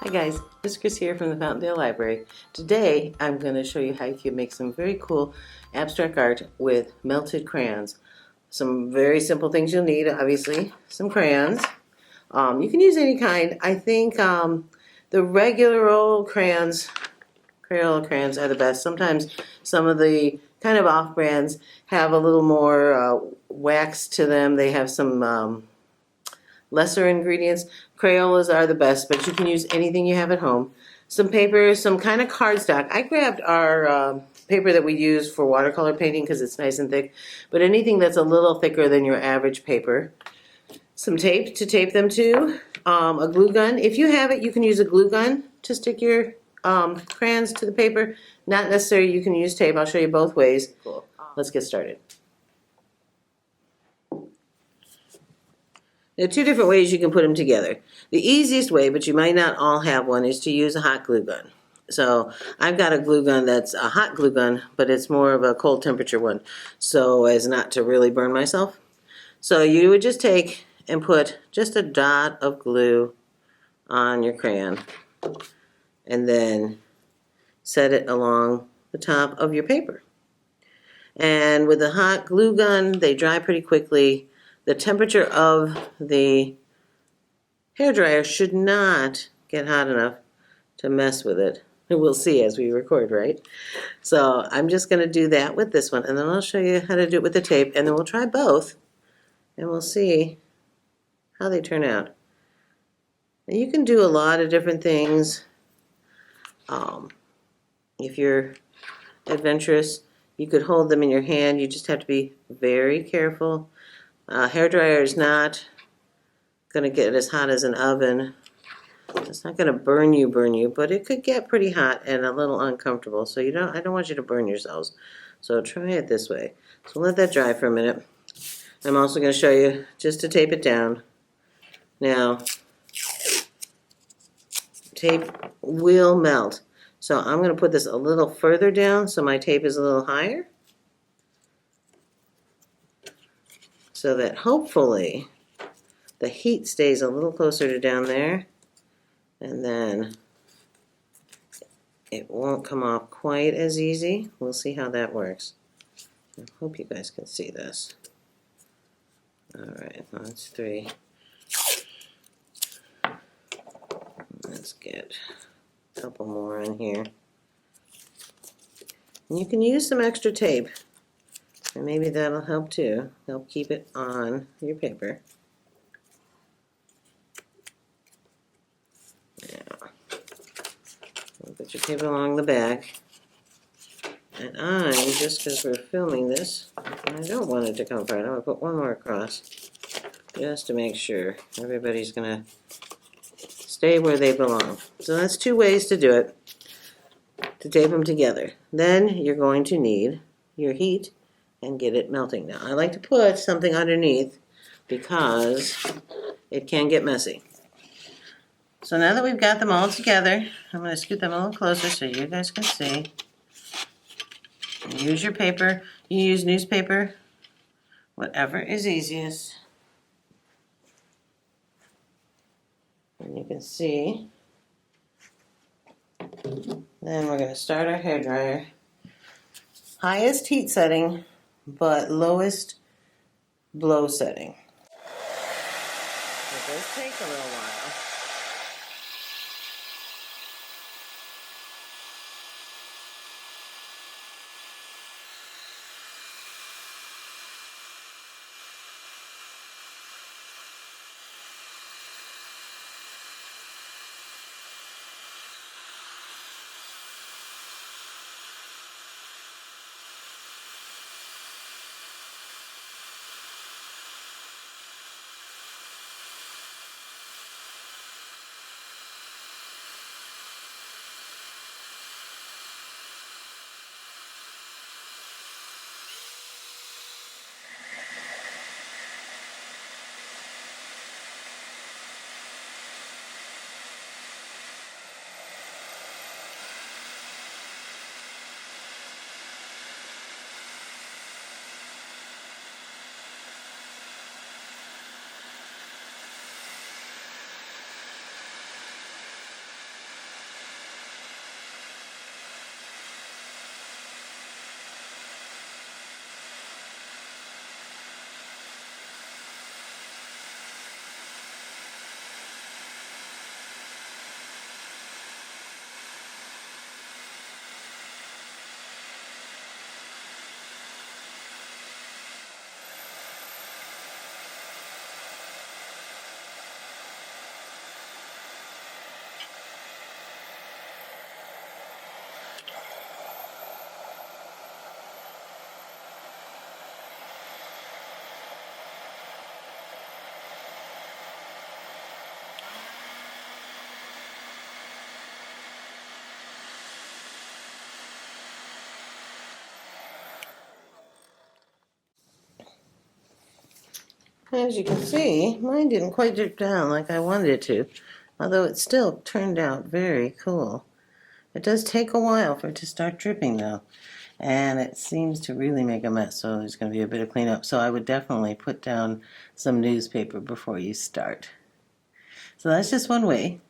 Hi guys, it's Chris here from the Fountaindale Library. Today I'm going to show you how you can make some very cool abstract art with melted crayons. Some very simple things you'll need, obviously, some crayons. You can use any kind. I think the regular old crayons, Crayon crayons are the best. Sometimes some of the kind of off brands have a little more wax to them. They have some lesser ingredients. Crayolas are the best, but you can use anything you have at home. Some paper, some kind of cardstock. I grabbed our paper that we use for watercolor painting because it's nice and thick, but anything that's a little thicker than your average paper. Some tape to tape them to. A glue gun. If you have it, you can use a glue gun to stick your crayons to the paper. Not necessary, you can use tape. I'll show you both ways. Cool. Let's get started. There are two different ways you can put them together. The easiest way, but you might not all have one, is to use a hot glue gun. So I've got a glue gun that's a hot glue gun, but it's more of a cold temperature one, so as not to really burn myself. So you would just take and put just a dot of glue on your crayon, and then set it along the top of your paper. And with a hot glue gun, they dry pretty quickly. The temperature of the hairdryer should not get hot enough to mess with it. We'll see as we record, right? So I'm just going to do that with this one, and then I'll show you how to do it with the tape, and then we'll try both, and we'll see how they turn out. And you can do a lot of different things. If you're adventurous, you could hold them in your hand. You just have to be very careful. Hairdryer is not going to get as hot as an oven. It's not going to burn you, but it could get pretty hot and a little uncomfortable. So I don't want you to burn yourselves. So try it this way. So let that dry for a minute. I'm also going to show you just to tape it down. Now, tape will melt. So I'm going to put this a little further down so my tape is a little higher, so that hopefully the heat stays a little closer to down there, and then it won't come off quite as easy. We'll see how that works. I hope you guys can see this. Alright, that's 3. Let's get a couple more in here. And you can use some extra tape, and maybe that'll help too. Help keep it on your paper. Now, put your paper along the back. And just because we're filming this, I don't want it to come apart. I'm going to put one more across, just to make sure everybody's going to stay where they belong. So that's 2 ways to do it, to tape them together. Then you're going to need your heat and get it melting. Now, I like to put something underneath because it can get messy. So now that we've got them all together, I'm going to scoot them a little closer so you guys can see. And use your paper. You use newspaper, whatever is easiest. And you can see. Then we're going to start our hairdryer. Highest heat setting, but lowest blow setting. It does take a little while. as you can see, mine didn't quite drip down like I wanted it to, although it still turned out very cool. It does take a while for it to start dripping though, and it seems to really make a mess, so there's going to be a bit of cleanup. So I would definitely put down some newspaper before you start. So that's just one way.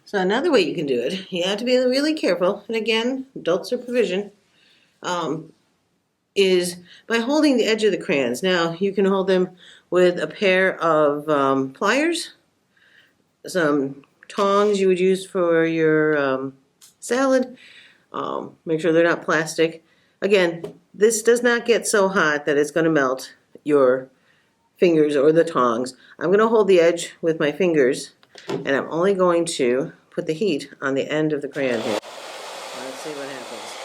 So another way you can do it, you have to be really careful, and again, adult supervision, is by holding the edge of the crayons. Now, you can hold them with a pair of pliers, some tongs you would use for your salad. Make sure they're not plastic. Again, this does not get so hot that it's going to melt your fingers or the tongs. I'm going to hold the edge with my fingers, and I'm only going to put the heat on the end of the crayon here. Let's see what happens.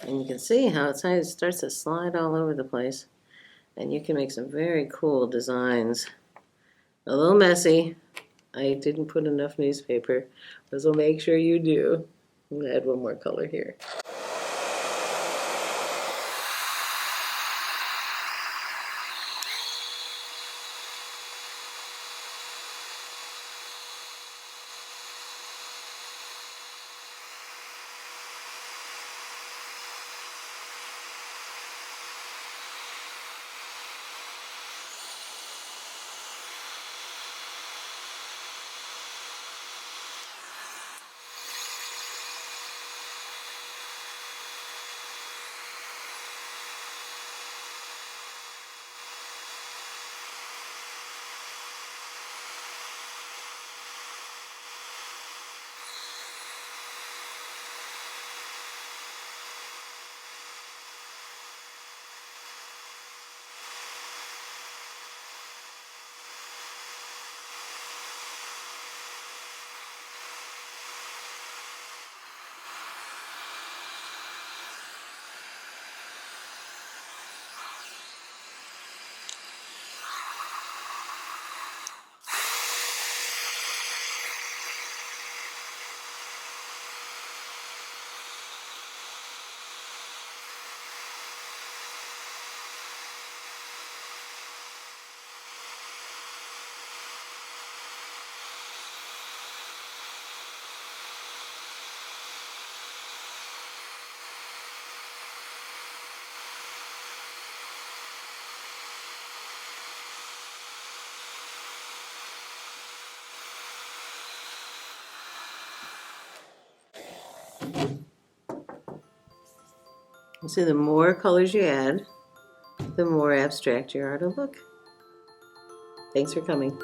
And you can see how it starts to slide all over the place. And you can make some very cool designs. A little messy. I didn't put enough newspaper, so make sure you do. I'm going to add one more color here. You see, the more colors you add, the more abstract your art will look. Thanks for coming.